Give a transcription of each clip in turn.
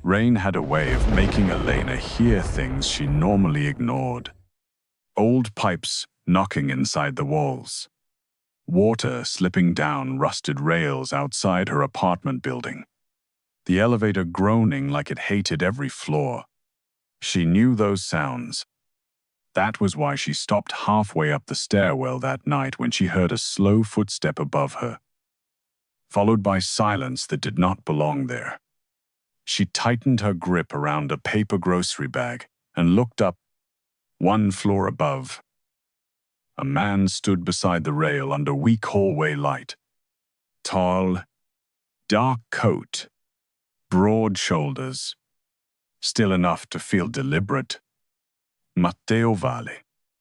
Rain had a way of making Elena hear things she normally ignored. Old pipes knocking inside the walls. Water slipping down rusted rails outside her apartment building. The elevator groaning like it hated every floor. She knew those sounds. That was why she stopped halfway up the stairwell that night when she heard a slow footstep above her, followed by silence that did not belong there. She tightened her grip around a paper grocery bag and looked up. One floor above, a man stood beside the rail under weak hallway light. Tall, dark coat, broad shoulders, still enough to feel deliberate. Matteo Valle.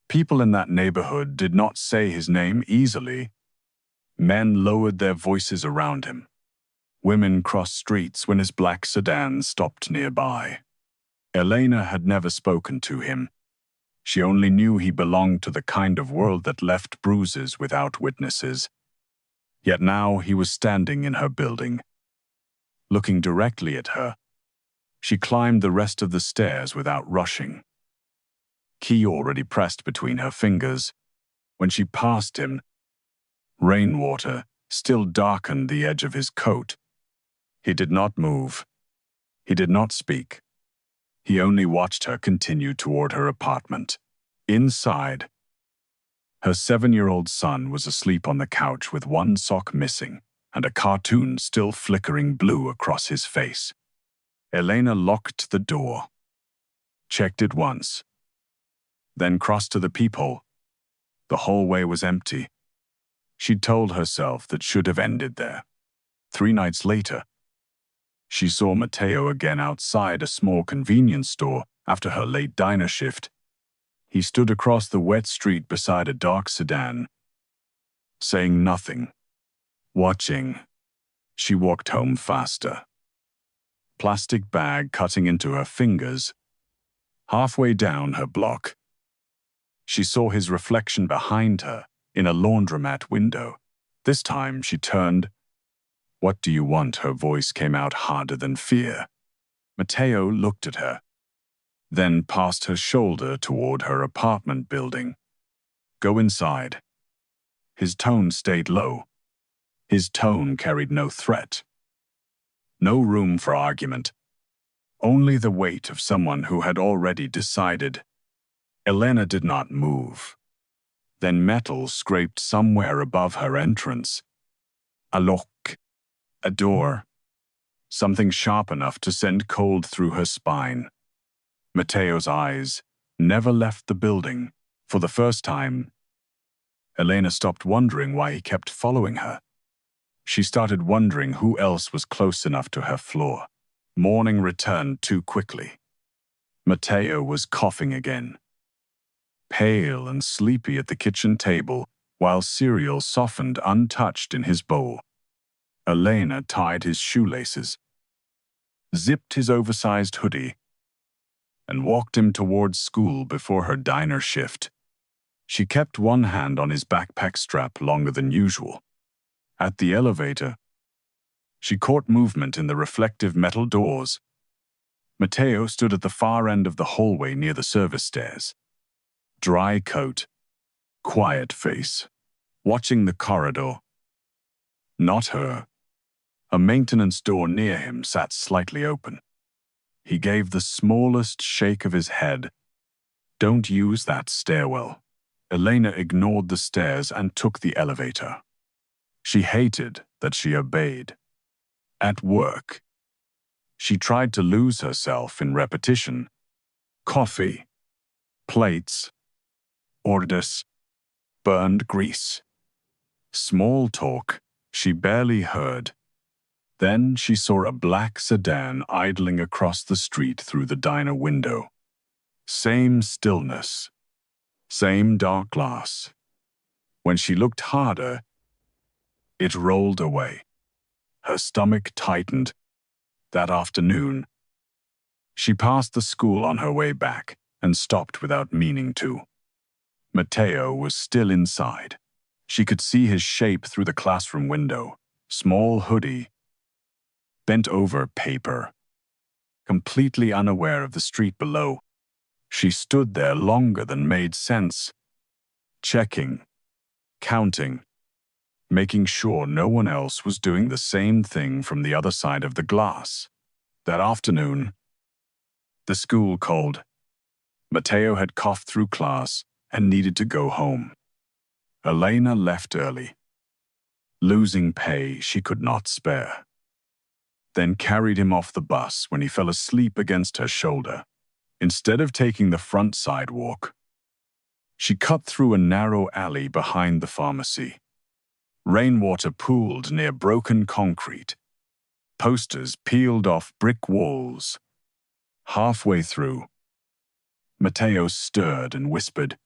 People in that neighborhood did not say his name easily. Men lowered their voices around him. Women crossed streets when his black sedan stopped nearby. Elena had never spoken to him. She only knew he belonged to the kind of world that left bruises without witnesses. Yet now he was standing in her building, looking directly at her. She climbed the rest of the stairs without rushing, key already pressed between her fingers. When she passed him, rainwater still darkened the edge of his coat. He did not move. He did not speak. He only watched her continue toward her apartment. Inside, her 7-year-old son was asleep on the couch with one sock missing and a cartoon still flickering blue across his face. Elena locked the door, checked it once, then crossed to the peephole. The hallway was empty. She'd told herself that should have ended there. 3 nights later, she saw Matteo again outside a small convenience store after her late diner shift. He stood across the wet street beside a dark sedan, saying nothing, watching. She walked home faster, plastic bag cutting into her fingers. Halfway down her block, she saw his reflection behind her in a laundromat window. This time she turned. "What do you want?" Her voice came out harder than fear. Matteo looked at her, then passed her shoulder toward her apartment building. "Go inside." His tone stayed low. His tone carried no threat. No room for argument. Only the weight of someone who had already decided. Elena did not move. Then metal scraped somewhere above her entrance. A lock. A door. Something sharp enough to send cold through her spine. Matteo's eyes never left the building. For the first time, Elena stopped wondering why he kept following her. She started wondering who else was close enough to her floor. Morning returned too quickly. Matteo was coughing again, pale and sleepy at the kitchen table, while cereal softened untouched in his bowl. Elena tied his shoelaces, zipped his oversized hoodie, and walked him towards school before her diner shift. She kept one hand on his backpack strap longer than usual. At the elevator, she caught movement in the reflective metal doors. Matteo stood at the far end of the hallway near the service stairs. Dry coat, quiet face, watching the corridor. Not her. A maintenance door near him sat slightly open. He gave the smallest shake of his head. "Don't use that stairwell." Elena ignored the stairs and took the elevator. She hated that she obeyed. At work, she tried to lose herself in repetition. Coffee, plates, orders, burned grease. Small talk she barely heard. Then she saw a black sedan idling across the street through the diner window. Same stillness, same dark glass. When she looked harder, it rolled away. Her stomach tightened. That afternoon, she passed the school on her way back and stopped without meaning to. Matteo was still inside. She could see his shape through the classroom window. Small hoodie, bent over paper, completely unaware of the street below. She stood there longer than made sense, checking, counting, making sure no one else was doing the same thing from the other side of the glass. That afternoon, the school called. Matteo had coughed through class and needed to go home. Elena left early, losing pay she could not spare, then carried him off the bus when he fell asleep against her shoulder. Instead of taking the front sidewalk, she cut through a narrow alley behind the pharmacy. Rainwater pooled near broken concrete. Posters peeled off brick walls. Halfway through, Matteo stirred and whispered,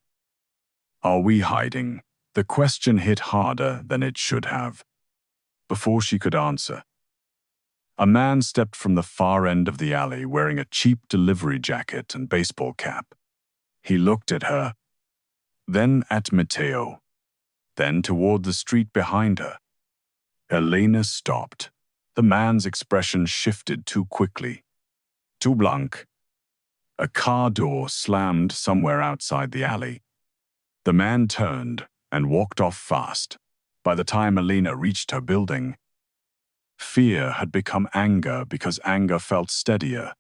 "Are we hiding?" The question hit harder than it should have. Before she could answer, a man stepped from the far end of the alley wearing a cheap delivery jacket and baseball cap. He looked at her, then at Matteo, then toward the street behind her. Elena stopped. The man's expression shifted too quickly. Too blank. A car door slammed somewhere outside the alley. The man turned and walked off fast. By the time Elena reached her building, fear had become anger because anger felt steadier.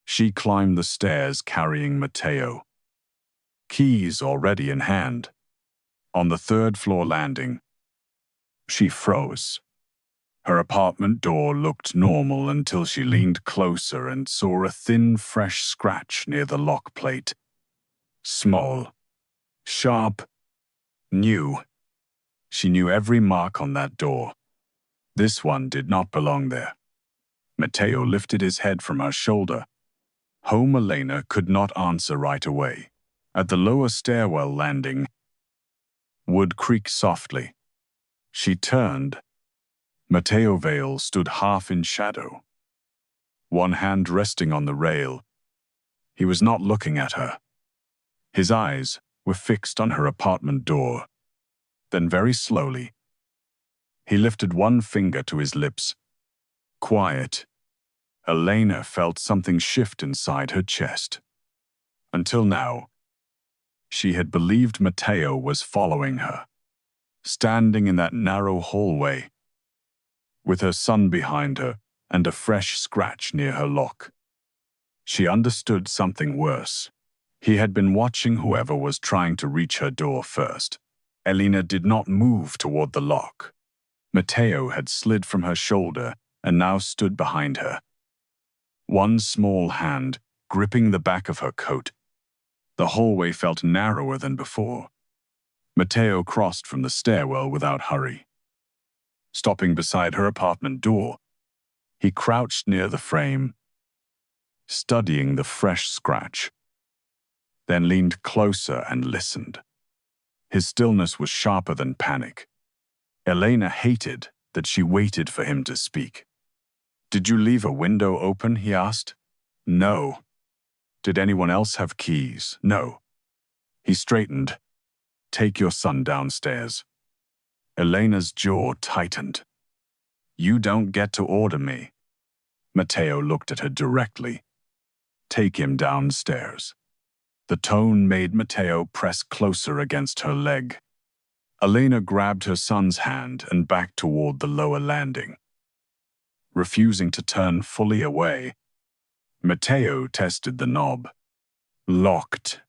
She climbed the stairs carrying Matteo, keys already in hand. On the third-floor landing, she froze. Her apartment door looked normal until she leaned closer and saw a thin, fresh scratch near the lock plate. Small, sharp, new. She knew every mark on that door. This one did not belong there. Matteo lifted his head from her shoulder. Home Elena could not answer right away. At the lower stairwell landing, wood creaked softly. She turned. Matteo Vale stood half in shadow, one hand resting on the rail. He was not looking at her. His eyes were fixed on her apartment door. Then very slowly, he lifted one finger to his lips. Quiet. Elena felt something shift inside her chest. Until now, she had believed Matteo was following her, standing in that narrow hallway, with her son behind her and a fresh scratch near her lock. She understood something worse. He had been watching whoever was trying to reach her door first. Elena did not move toward the lock. Matteo had slid from her shoulder and now stood behind her, one small hand gripping the back of her coat. The hallway felt narrower than before. Matteo crossed from the stairwell without hurry. Stopping beside her apartment door, he crouched near the frame, studying the fresh scratch, then leaned closer and listened. His stillness was sharper than panic. Elena hated that she waited for him to speak. "Did you leave a window open?" he asked. "No." "Did anyone else have keys?" "No." He straightened. "Take your son downstairs." Elena's jaw tightened. "You don't get to order me." Matteo looked at her directly. "Take him downstairs." The tone made Matteo press closer against her leg. Elena grabbed her son's hand and backed toward the lower landing. Refusing to turn fully away, Matteo tested the knob. Locked.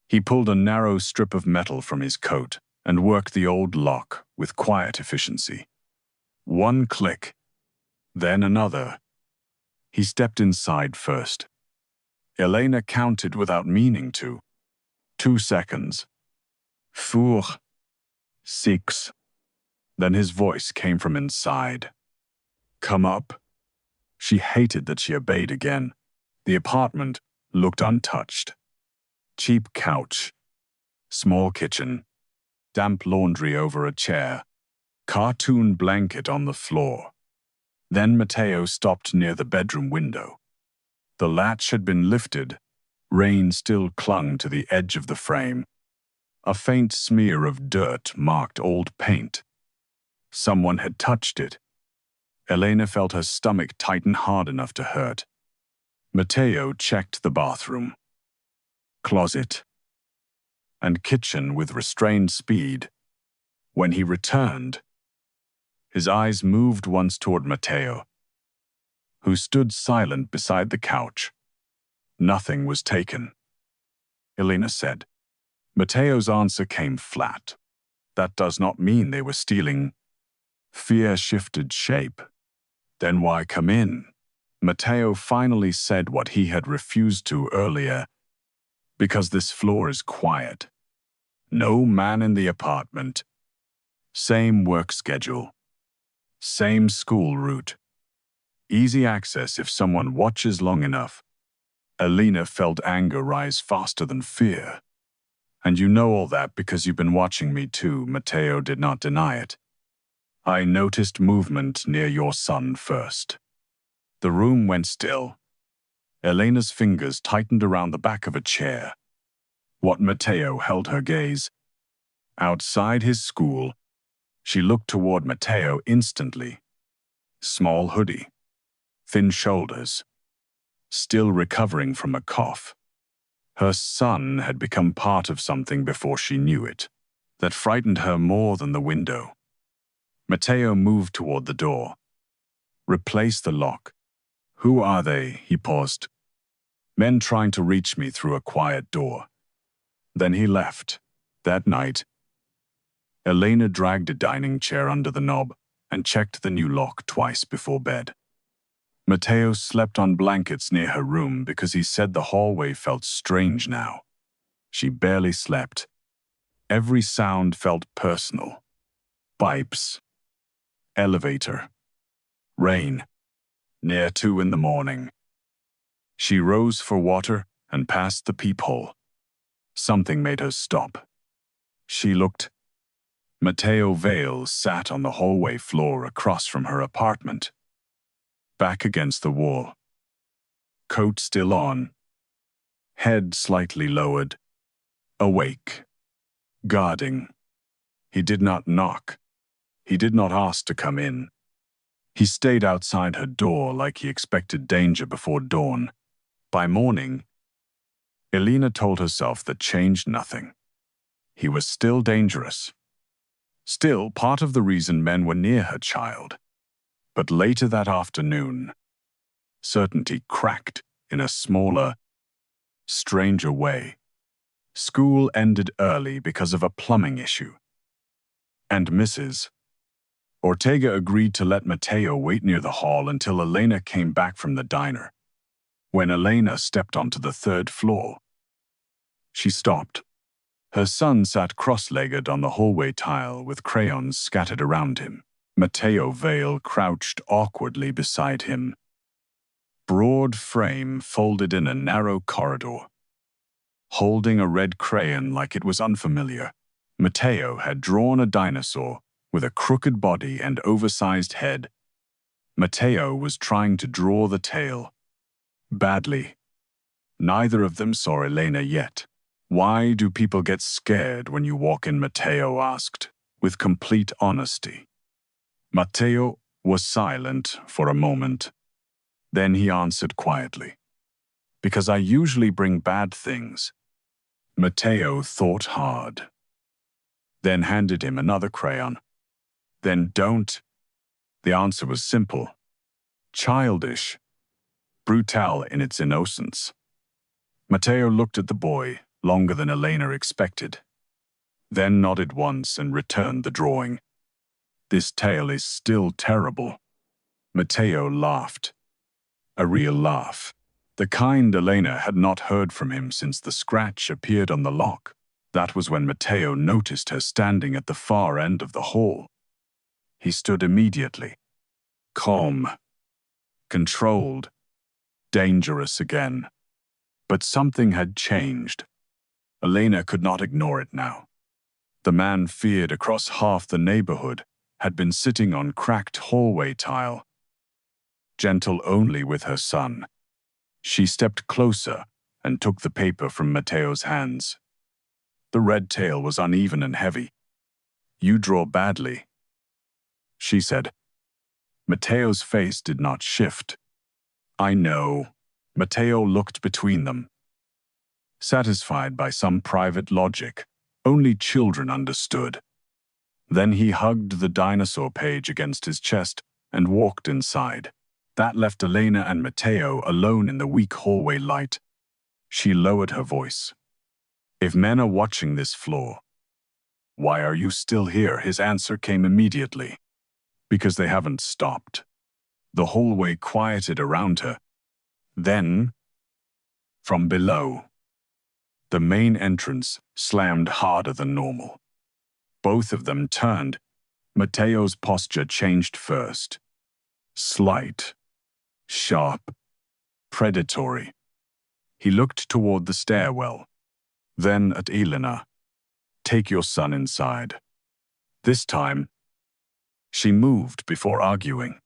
He pulled a narrow strip of metal from his coat and worked the old lock with quiet efficiency. One click, then another. He stepped inside first. Elena counted without meaning to. 2 seconds. 4. 6. Then his voice came from inside. "Come up." She hated that she obeyed again. The apartment looked untouched. Cheap couch, small kitchen, damp laundry over a chair, cartoon blanket on the floor. Then Matteo stopped near the bedroom window. The latch had been lifted. Rain still clung to the edge of the frame. A faint smear of dirt marked old paint. Someone had touched it. Elena felt her stomach tighten hard enough to hurt. Matteo checked the bathroom, closet, and kitchen with restrained speed. When he returned, his eyes moved once toward Matteo, who stood silent beside the couch. Nothing was taken, Elena said. Matteo's answer came flat. That does not mean they were stealing. Fear shifted shape. Then why come in? Matteo finally said what he had refused to earlier. Because this floor is quiet. No man in the apartment. Same work schedule. Same school route. Easy access if someone watches long enough. Elena felt anger rise faster than fear. And you know all that because you've been watching me too. Matteo did not deny it. I noticed movement near your son first. The room went still. Elena's fingers tightened around the back of a chair. What Matteo held her gaze. Outside his school, she looked toward Matteo instantly. Small hoodie. Thin shoulders. Still recovering from a cough. Her son had become part of something before she knew it. That frightened her more than the window. Matteo moved toward the door. Replace the lock. Who are they? He paused. Men trying to reach me through a quiet door. Then he left. That night, Elena dragged a dining chair under the knob and checked the new lock twice before bed. Matteo slept on blankets near her room because he said the hallway felt strange now. She barely slept. Every sound felt personal. Pipes. Elevator. Rain. Near 2 in the morning. She rose for water and passed the peephole. Something made her stop. She looked. Matteo Vale sat on the hallway floor across from her apartment. Back against the wall. Coat still on. Head slightly lowered. Awake. Guarding. He did not knock. He did not ask to come in. He stayed outside her door like he expected danger before dawn. By morning, Elena told herself that changed nothing. He was still dangerous. Still part of the reason men were near her child. But later that afternoon, certainty cracked in a smaller, stranger way. School ended early because of a plumbing issue. And Mrs. Ortega agreed to let Matteo wait near the hall until Elena came back from the diner. When Elena stepped onto the 3rd floor, she stopped. Her son sat cross-legged on the hallway tile with crayons scattered around him. Matteo Vale crouched awkwardly beside him. Broad frame folded in a narrow corridor. Holding a red crayon like it was unfamiliar, Matteo had drawn a dinosaur with a crooked body and oversized head. Matteo was trying to draw the tail. Badly. Neither of them saw Elena yet. Why do people get scared when you walk in? Matteo asked, with complete honesty. Matteo was silent for a moment. Then he answered quietly. Because I usually bring bad things. Matteo thought hard. Then handed him another crayon. Then don't. The answer was simple. Childish. Brutal in its innocence. Matteo looked at the boy longer than Elena expected. Then nodded once and returned the drawing. This tale is still terrible. Matteo laughed. A real laugh. The kind Elena had not heard from him since the scratch appeared on the lock. That was when Matteo noticed her standing at the far end of the hall. He stood immediately. Calm. Controlled. Dangerous again. But something had changed. Elena could not ignore it now. The man feared across half the neighborhood had been sitting on cracked hallway tile. Gentle only with her son. She stepped closer and took the paper from Matteo's hands. The red tail was uneven and heavy. You draw badly, she said. Matteo's face did not shift. I know, Matteo looked between them, satisfied by some private logic only children understood. Then he hugged the dinosaur page against his chest and walked inside. That left Elena and Matteo alone in the weak hallway light. She lowered her voice. "If men are watching this floor, why are you still here?" His answer came immediately. "Because they haven't stopped." The hallway quieted around her. Then, from below, the main entrance slammed harder than normal. Both of them turned. Matteo's posture changed first. Slight, sharp, predatory. He looked toward the stairwell, then at Elena. "Take your son inside." This time, she moved before arguing,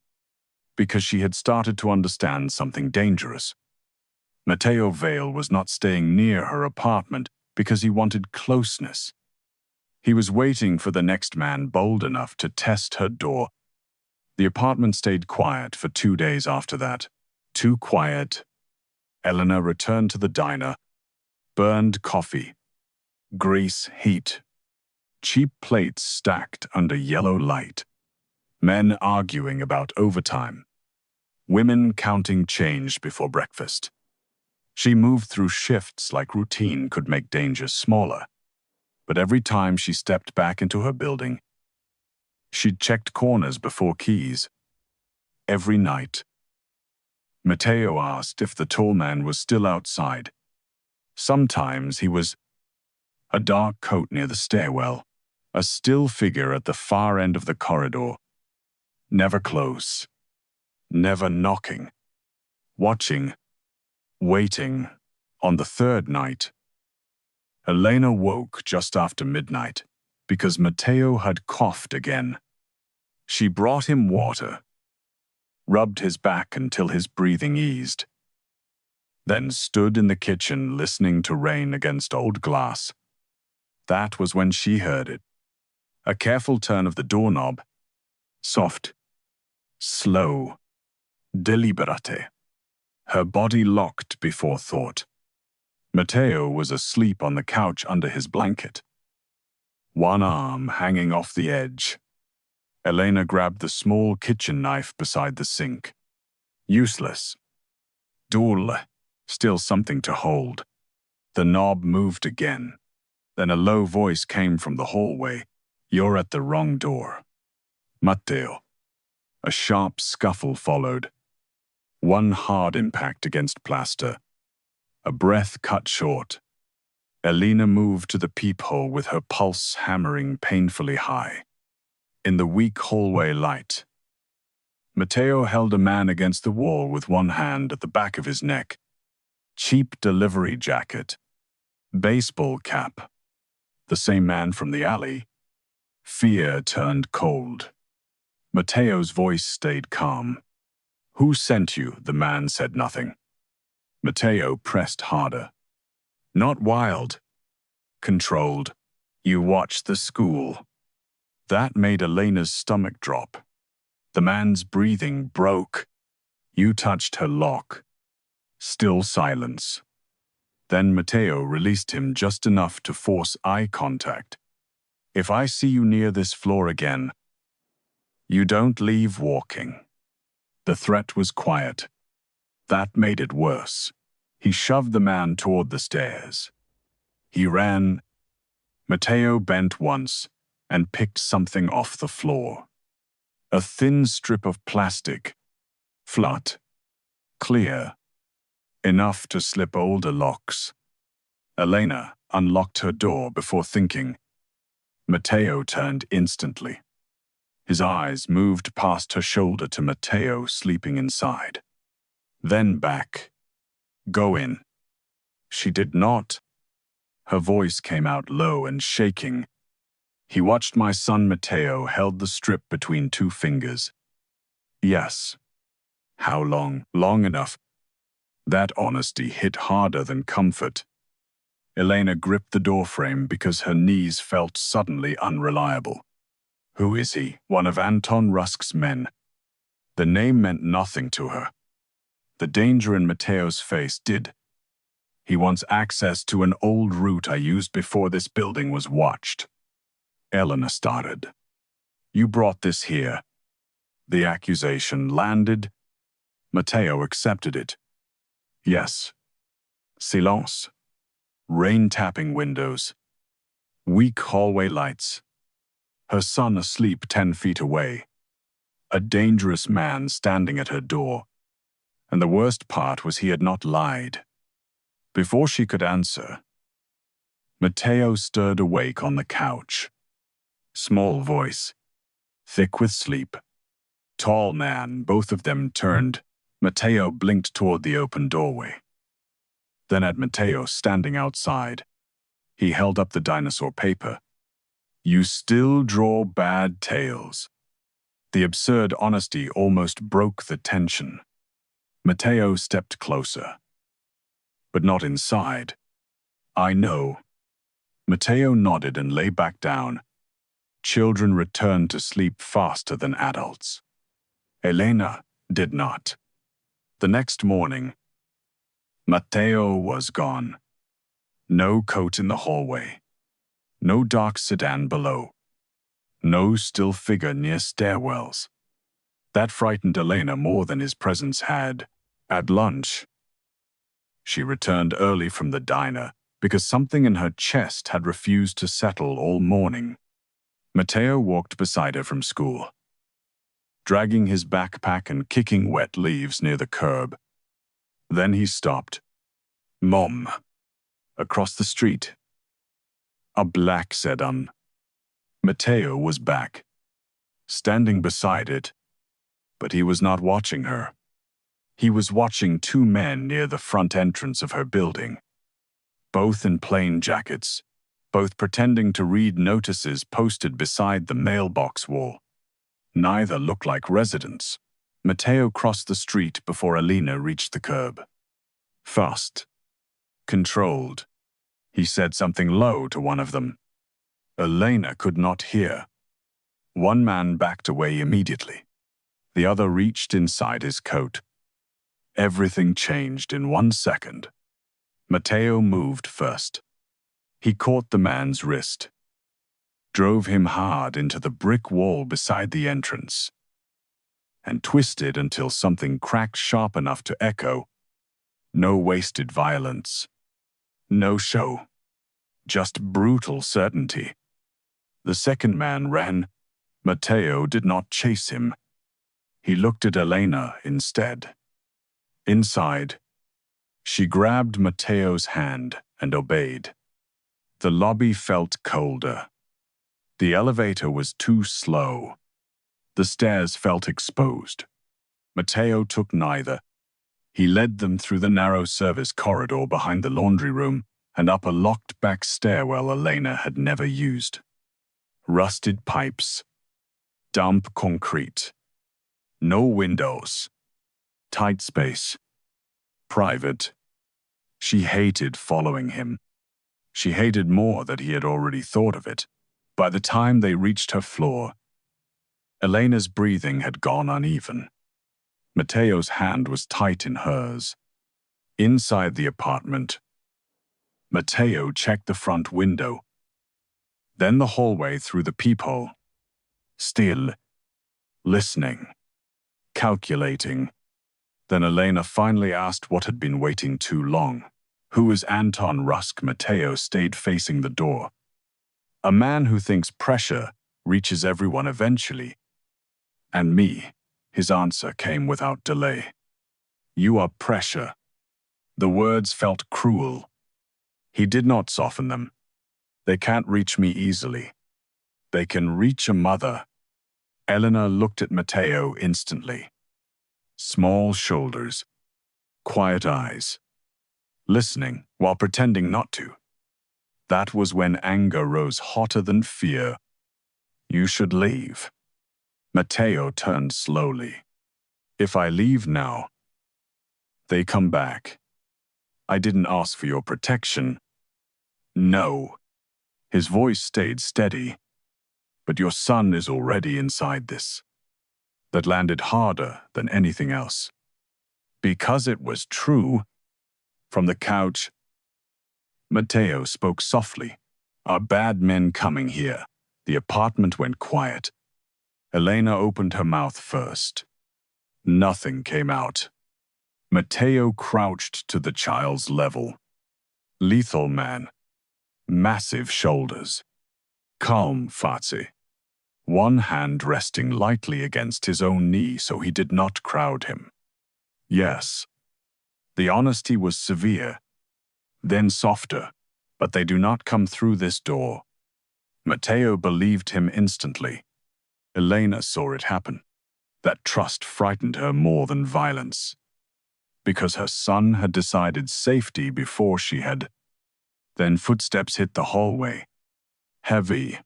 because she had started to understand something dangerous. Matteo Vale was not staying near her apartment because he wanted closeness. He was waiting for the next man bold enough to test her door. The apartment stayed quiet for 2 days after that. Too quiet. Elena returned to the diner. Burned coffee. Grease heat. Cheap plates stacked under yellow light. Men arguing about overtime. Women counting change before breakfast. She moved through shifts like routine could make danger smaller. But every time she stepped back into her building, she'd checked corners before keys. Every night. Matteo asked if the tall man was still outside. Sometimes he was. A dark coat near the stairwell, a still figure at the far end of the corridor. Never close. Never knocking. Watching. Waiting. On the third night, Elena woke just after midnight because Matteo had coughed again. She brought him water, rubbed his back until his breathing eased, then stood in the kitchen listening to rain against old glass. That was when she heard it. A careful turn of the doorknob. Soft. Slow. Deliberate. Her body locked before thought. Matteo was asleep on the couch under his blanket, one arm hanging off the edge. Elena grabbed the small kitchen knife beside the sink. Useless. Dull. Still something to hold. The knob moved again. Then a low voice came from the hallway. "You're at the wrong door." Matteo. A sharp scuffle followed. One hard impact against plaster. A breath cut short. Elena moved to the peephole with her pulse hammering painfully high. In the weak hallway light, Matteo held a man against the wall with one hand at the back of his neck. Cheap delivery jacket. Baseball cap. The same man from the alley. Fear turned cold. Matteo's voice stayed calm. "Who sent you?" The man said nothing. Matteo pressed harder. "Not wild. Controlled. You watched the school." That made Elena's stomach drop. The man's breathing broke. "You touched her lock." Still silence. Then Matteo released him just enough to force eye contact. "If I see you near this floor again, you don't leave walking." The threat was quiet. That made it worse. He shoved the man toward the stairs. He ran. Matteo bent once and picked something off the floor. A thin strip of plastic. Flat. Clear. Enough to slip older locks. Elena unlocked her door before thinking. Matteo turned instantly. His eyes moved past her shoulder to Matteo sleeping inside. Then back. "Go in." She did not. Her voice came out low and shaking. "He watched my son Matteo held the strip between 2 fingers." "Yes." "How long?" "Long enough." That honesty hit harder than comfort. Elena gripped the doorframe because her knees felt suddenly unreliable. "Who is he?" "One of Anton Rusk's men." The name meant nothing to her. The danger in Matteo's face did. He wants access to an old route I used before this building was watched. Elena started. You brought this here. The accusation landed. Matteo accepted it. Yes. Silence. Rain-tapping windows. Weak hallway lights. Her son asleep 10 feet away. A dangerous man standing at her door. And the worst part was he had not lied. Before she could answer, Matteo stirred awake on the couch. Small voice. Thick with sleep. Tall man, both of them turned. Matteo blinked toward the open doorway. Then at Matteo standing outside, he held up the dinosaur paper. You still draw bad tales. The absurd honesty almost broke the tension. Matteo stepped closer. But not inside. I know. Matteo nodded and lay back down. Children return to sleep faster than adults. Elena did not. The next morning, Matteo was gone. No coat in the hallway. No dark sedan below. No still figure near stairwells. That frightened Elena more than his presence had. At lunch, she returned early from the diner because something in her chest had refused to settle all morning. Matteo walked beside her from school, dragging his backpack and kicking wet leaves near the curb. Then he stopped. Mom. Across the street. A black sedan. Matteo was back, standing beside it, but he was not watching her. He was watching two men near the front entrance of her building, both in plain jackets, both pretending to read notices posted beside the mailbox wall. Neither looked like residents. Matteo crossed the street before Elena reached the curb. Fast. Controlled. He said something low to one of them. Elena could not hear. One man backed away immediately. The other reached inside his coat. Everything changed in 1 second. Matteo moved first. He caught the man's wrist, drove him hard into the brick wall beside the entrance, and twisted until something cracked sharp enough to echo. No wasted violence. No show. Just brutal certainty. The second man ran. Matteo did not chase him. He looked at Elena instead. Inside, she grabbed Matteo's hand and obeyed. The lobby felt colder. The elevator was too slow. The stairs felt exposed. Matteo took neither. He led them through the narrow service corridor behind the laundry room and up a locked-back stairwell Elena had never used. Rusted pipes. Damp concrete. No windows. Tight space. Private. She hated following him. She hated more that he had already thought of it. By the time they reached her floor, Elena's breathing had gone uneven. Matteo's hand was tight in hers. Inside the apartment, Matteo checked the front window, then the hallway through the peephole. Still, listening, calculating. Then Elena finally asked what had been waiting too long. Who is Anton Rusk? Matteo stayed facing the door. A man who thinks pressure reaches everyone eventually. And me, his answer came without delay. You are pressure. The words felt cruel. He did not soften them. They can't reach me easily. They can reach a mother. Elena looked at Matteo instantly. Small shoulders. Quiet eyes. Listening while pretending not to. That was when anger rose hotter than fear. You should leave. Matteo turned slowly. If I leave now, they come back. I didn't ask for your protection. No. His voice stayed steady. But your son is already inside this. That landed harder than anything else. Because it was true. From the couch, Matteo spoke softly. Are bad men coming here? The apartment went quiet. Elena opened her mouth first. Nothing came out. Matteo crouched to the child's level. Lethal man. Massive shoulders. Calm face. One hand resting lightly against his own knee so he did not crowd him. Yes. The honesty was severe, then softer, but they do not come through this door. Matteo believed him instantly. Elena saw it happen. That trust frightened her more than violence, because her son had decided safety before she had. Then footsteps hit the hallway. Heavy.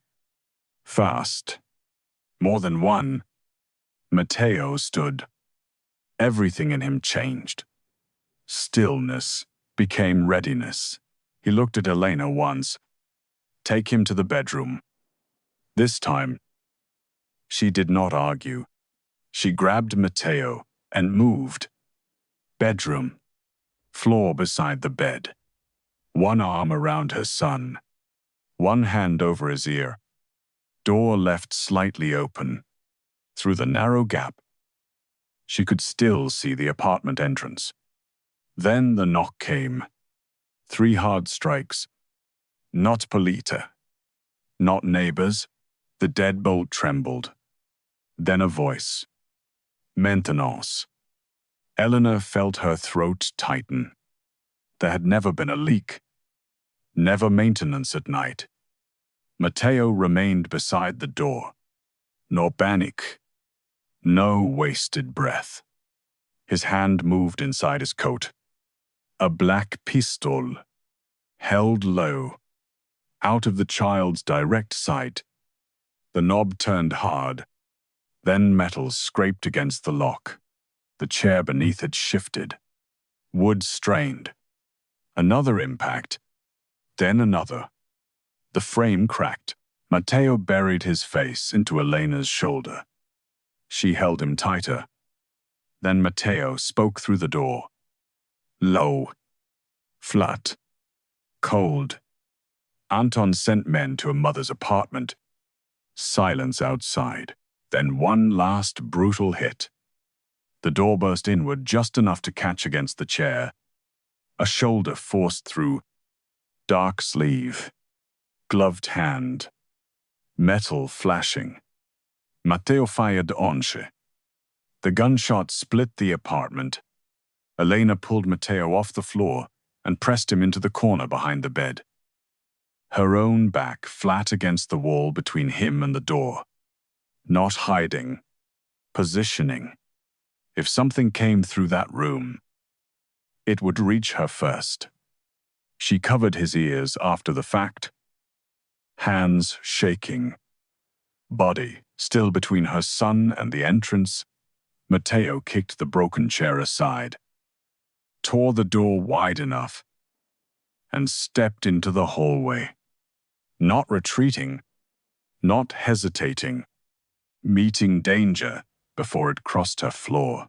Fast. More than one. Matteo stood. Everything in him changed. Stillness became readiness. He looked at Elena once. Take him to the bedroom. This time, she did not argue. She grabbed Matteo and moved. Bedroom. Floor beside the bed. One arm around her son. One hand over his ear. Door left slightly open. Through the narrow gap, she could still see the apartment entrance. Then the knock came. 3 hard strikes. Not Polita. Not neighbors. The deadbolt trembled. Then a voice. Maintenance. Eleanor felt her throat tighten. There had never been a leak. Never maintenance at night. Matteo remained beside the door. No panic. No wasted breath. His hand moved inside his coat. A black pistol, held low, out of the child's direct sight. The knob turned hard. Then metal scraped against the lock. The chair beneath it shifted. Wood strained. Another impact. Then another. The frame cracked. Matteo buried his face into Elena's shoulder. She held him tighter. Then Matteo spoke through the door. Low. Flat. Cold. Anton sent men to a mother's apartment. Silence outside. Then one last brutal hit. The door burst inward just enough to catch against the chair. A shoulder forced through. Dark sleeve. Gloved hand. Metal flashing. Matteo fired once. The gunshot split the apartment. Elena pulled Matteo off the floor and pressed him into the corner behind the bed. Her own back flat against the wall between him and the door. Not hiding. Positioning. If something came through that room, it would reach her first. She covered his ears after the fact. Hands shaking. Body still between her son and the entrance. Matteo kicked the broken chair aside, tore the door wide enough, and stepped into the hallway. Not retreating, not hesitating, meeting danger before it crossed her floor.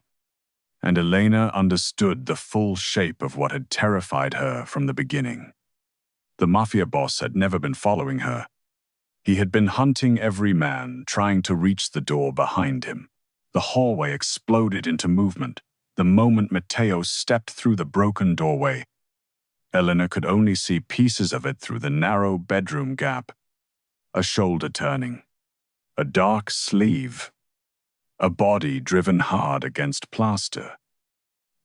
And Elena understood the full shape of what had terrified her from the beginning. The Mafia boss had never been following her. He had been hunting every man, trying to reach the door behind him. The hallway exploded into movement the moment Matteo stepped through the broken doorway. Elena could only see pieces of it through the narrow bedroom gap. A shoulder turning. A dark sleeve. A body driven hard against plaster.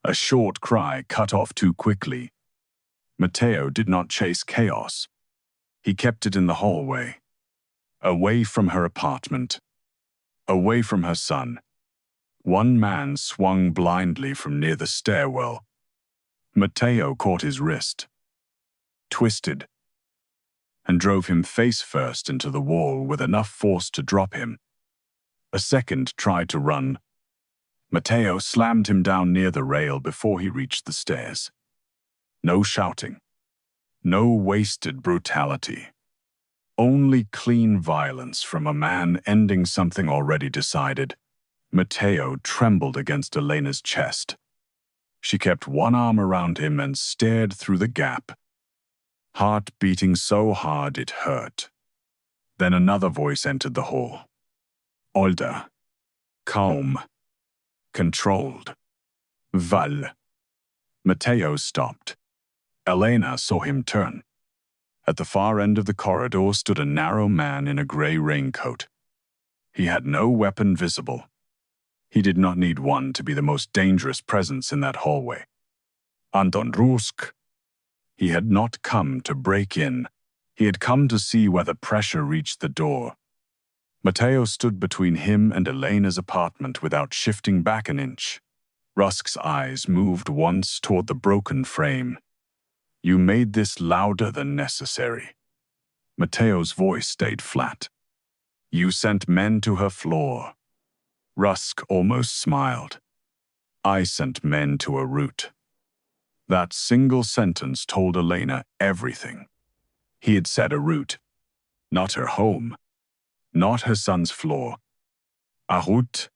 A short cry cut off too quickly. Matteo did not chase chaos. He kept it in the hallway. Away from her apartment. Away from her son. One man swung blindly from near the stairwell. Matteo caught his wrist, twisted, and drove him face first into the wall with enough force to drop him. A second tried to run. Matteo slammed him down near the rail before he reached the stairs. No shouting. No wasted brutality. Only clean violence from a man ending something already decided. Matteo trembled against Elena's chest. She kept one arm around him and stared through the gap, heart beating so hard it hurt. Then another voice entered the hall. Older. Calm. Controlled. Val. Matteo stopped. Elena saw him turn. At the far end of the corridor stood a narrow man in a grey raincoat. He had no weapon visible. He did not need one to be the most dangerous presence in that hallway. Anton Rusk. He had not come to break in. He had come to see whether pressure reached the door. Matteo stood between him and Elena's apartment without shifting back an inch. Rusk's eyes moved once toward the broken frame. You made this louder than necessary. Matteo's voice stayed flat. You sent men to her floor. Rusk almost smiled. I sent men to a route. That single sentence told Elena everything. He had said a route, not her home, not her son's floor. A route.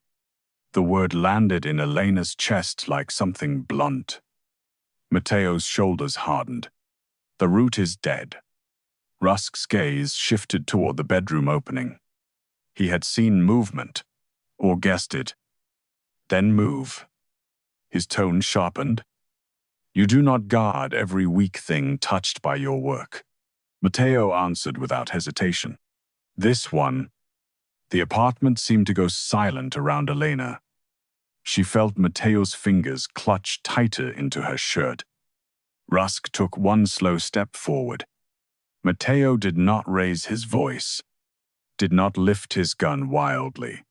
The word landed in Elena's chest like something blunt. Matteo's shoulders hardened. The route is dead. Rusk's gaze shifted toward the bedroom opening. He had seen movement, or guessed it. Then move. His tone sharpened. You do not guard every weak thing touched by your work. Matteo answered without hesitation. This one. The apartment seemed to go silent around Elena. She felt Matteo's fingers clutch tighter into her shirt. Rusk took one slow step forward. Matteo did not raise his voice, did not lift his gun wildly.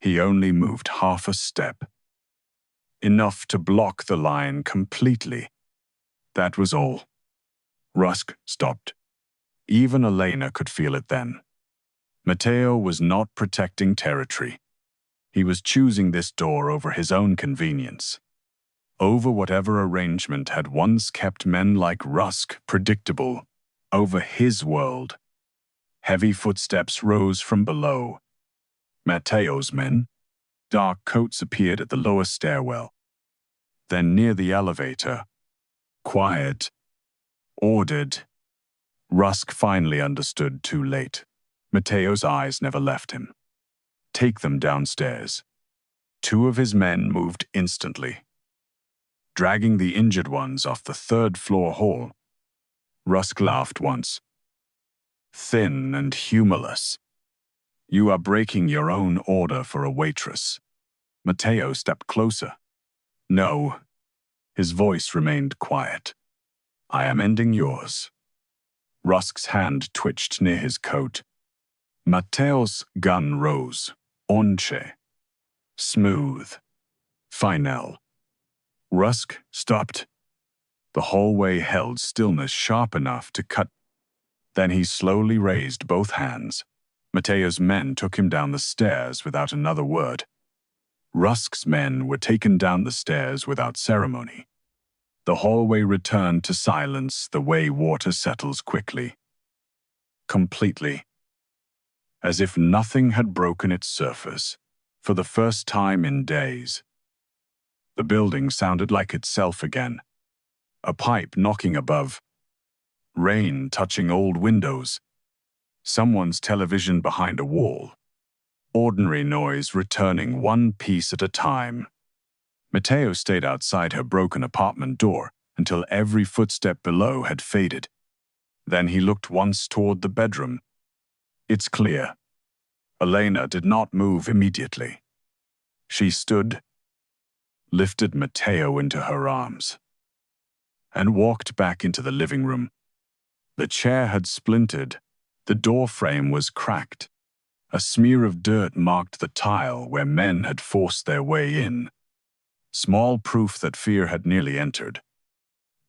He only moved half a step. Enough to block the line completely. That was all. Rusk stopped. Even Elena could feel it then. Matteo was not protecting territory. He was choosing this door over his own convenience, over whatever arrangement had once kept men like Rusk predictable, over his world. Heavy footsteps rose from below. Matteo's men. Dark coats appeared at the lower stairwell. Then near the elevator. Quiet. Ordered. Rusk finally understood too late. Matteo's eyes never left him. Take them downstairs. Two of his men moved instantly, dragging the injured ones off the third-floor hall. Rusk laughed once. Thin and humorless. You are breaking your own order for a waitress. Matteo stepped closer. No. His voice remained quiet. I am ending yours. Rusk's hand twitched near his coat. Matteo's gun rose. Onche. Smooth. Final. Rusk stopped. The hallway held stillness sharp enough to cut. Then he slowly raised both hands. Matteo's men took him down the stairs without another word. Rusk's men were taken down the stairs without ceremony. The hallway returned to silence the way water settles quickly. Completely. As if nothing had broken its surface, for the first time in days. The building sounded like itself again. A pipe knocking above. Rain touching old windows. Someone's television behind a wall. Ordinary noise returning one piece at a time. Matteo stayed outside her broken apartment door until every footstep below had faded. Then he looked once toward the bedroom. It's clear. Elena did not move immediately. She stood, lifted Matteo into her arms, and walked back into the living room. The chair had splintered. The door frame was cracked. A smear of dirt marked the tile where men had forced their way in. Small proof that fear had nearly entered.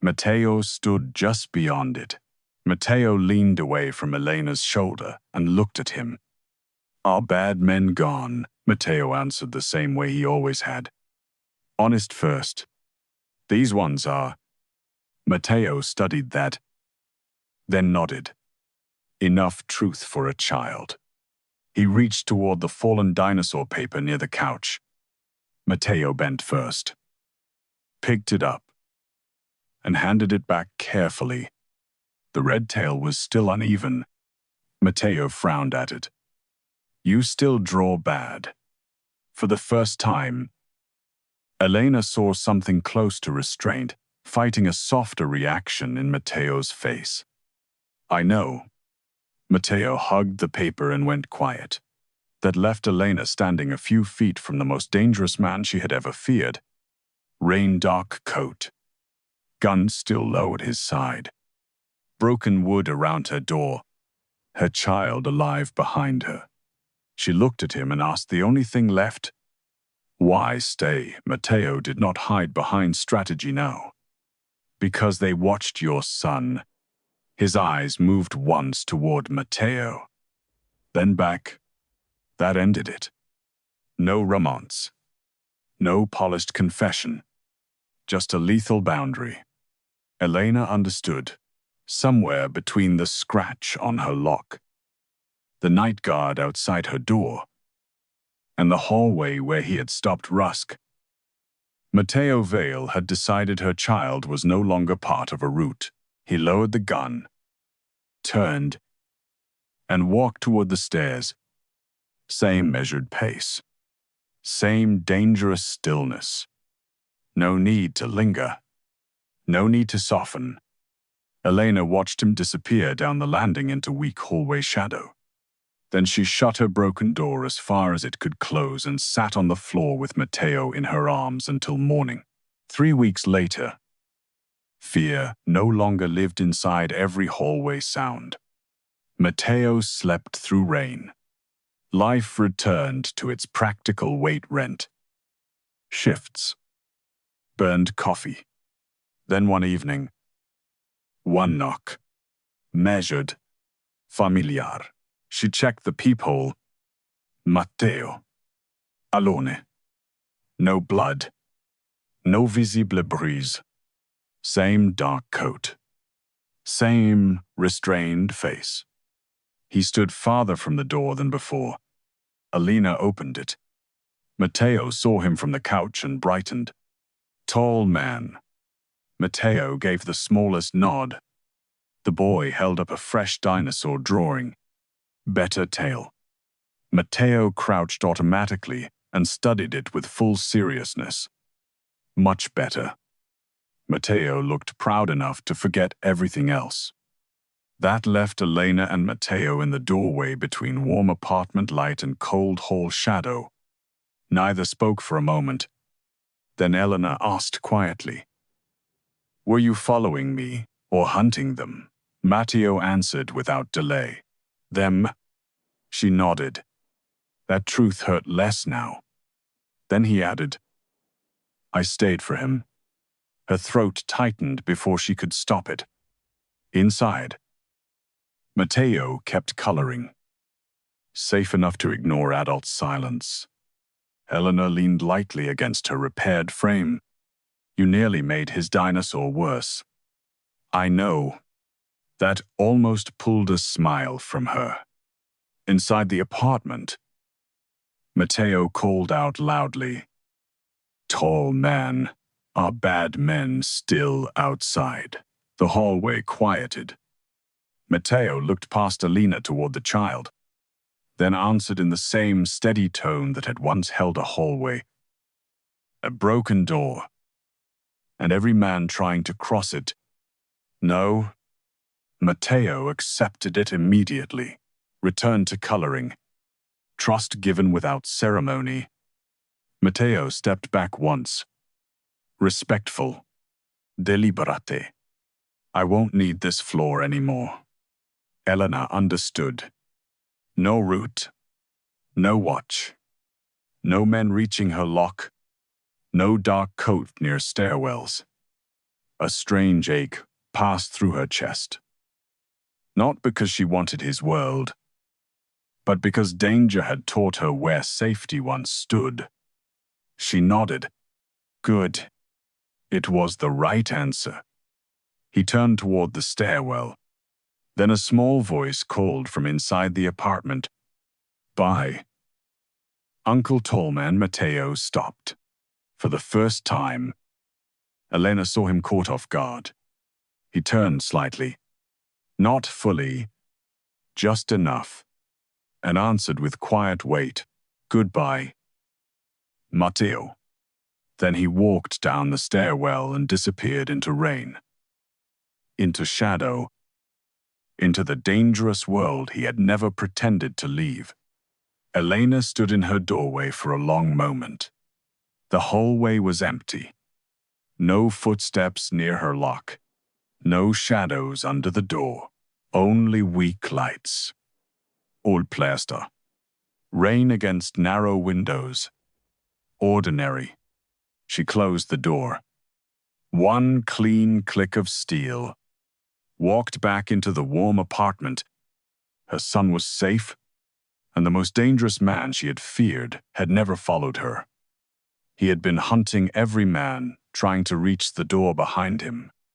Matteo stood just beyond it. Matteo leaned away from Elena's shoulder and looked at him. Are bad men gone? Matteo answered the same way he always had. Honest first. These ones are. Matteo studied that, then nodded. Enough truth for a child. He reached toward the fallen dinosaur paper near the couch. Matteo bent first. picked it up, and handed it back carefully. The red tail was still uneven. Matteo frowned at it. You still draw bad. For the first time, Elena saw something close to restraint, fighting a softer reaction in Matteo's face. I know. Matteo hugged the paper and went quiet. That left Elena standing a few feet from the most dangerous man she had ever feared. Rain dark coat. Gun still low at his side. Broken wood around her door. Her child alive behind her. She looked at him and asked the only thing left. Why stay? Matteo did not hide behind strategy now. Because they watched your son. His eyes moved once toward Matteo, then back. That ended it. No romance. No polished confession. Just a lethal boundary. Elena understood. Somewhere between the scratch on her lock, the night guard outside her door, and the hallway where he had stopped Rusk, Matteo Vale had decided her child was no longer part of a route. He lowered the gun, turned, and walked toward the stairs. Same measured pace. Same dangerous stillness. No need to linger. No need to soften. Elena watched him disappear down the landing into weak hallway shadow. Then she shut her broken door as far as it could close and sat on the floor with Matteo in her arms until morning. 3 weeks later, fear no longer lived inside every hallway sound. Matteo slept through rain. Life returned to its practical weight rent. Shifts. Burned coffee. Then one evening, one knock. Measured. Familiar. She checked the peephole. Matteo. Alone. No blood. No visible bruise. Same dark coat. Same restrained face. He stood farther from the door than before. Elena opened it. Matteo saw him from the couch and brightened. Tall man. Matteo gave the smallest nod. The boy held up a fresh dinosaur drawing. Better tail. Matteo crouched automatically and studied it with full seriousness. Much better. Matteo looked proud enough to forget everything else. That left Elena and Matteo in the doorway between warm apartment light and cold hall shadow. Neither spoke for a moment. Then Elena asked quietly, "Were you following me or hunting them?" Matteo answered without delay. "Them." She nodded. That truth hurt less now. Then he added, "I stayed for him." Her throat tightened before she could stop it. Inside, Matteo kept coloring. Safe enough to ignore adult silence. Elena leaned lightly against her repaired frame. "You nearly made his dinosaur worse." "I know." That almost pulled a smile from her. Inside the apartment, Matteo called out loudly, "Tall man, are bad men still outside?" The hallway quieted. Matteo looked past Elena toward the child, then answered in the same steady tone that had once held a hallway. "A broken door, and every man trying to cross it." "No." Matteo accepted it immediately, returned to coloring. Trust given without ceremony. Matteo stepped back once. Respectful. Deliberate. "I won't need this floor anymore." Elena understood. No route. No watch. No men reaching her lock. No dark coat near stairwells. A strange ache passed through her chest. Not because she wanted his world, but because danger had taught her where safety once stood. She nodded. Good. It was the right answer. He turned toward the stairwell. Then a small voice called from inside the apartment. "Bye." Uncle Tallman Matteo stopped. For the first time, Elena saw him caught off guard. He turned slightly. Not fully, just enough, and answered with quiet weight, "Goodbye, Matteo." Then he walked down the stairwell and disappeared into rain, into shadow, into the dangerous world he had never pretended to leave. Elena stood in her doorway for a long moment. The hallway was empty. No footsteps near her lock. No shadows under the door. Only weak lights. Old plaster. Rain against narrow windows. Ordinary. She closed the door. One clean click of steel. Walked back into the warm apartment. Her son was safe, and the most dangerous man she had feared had never followed her. He had been hunting every man, trying to reach the door behind him.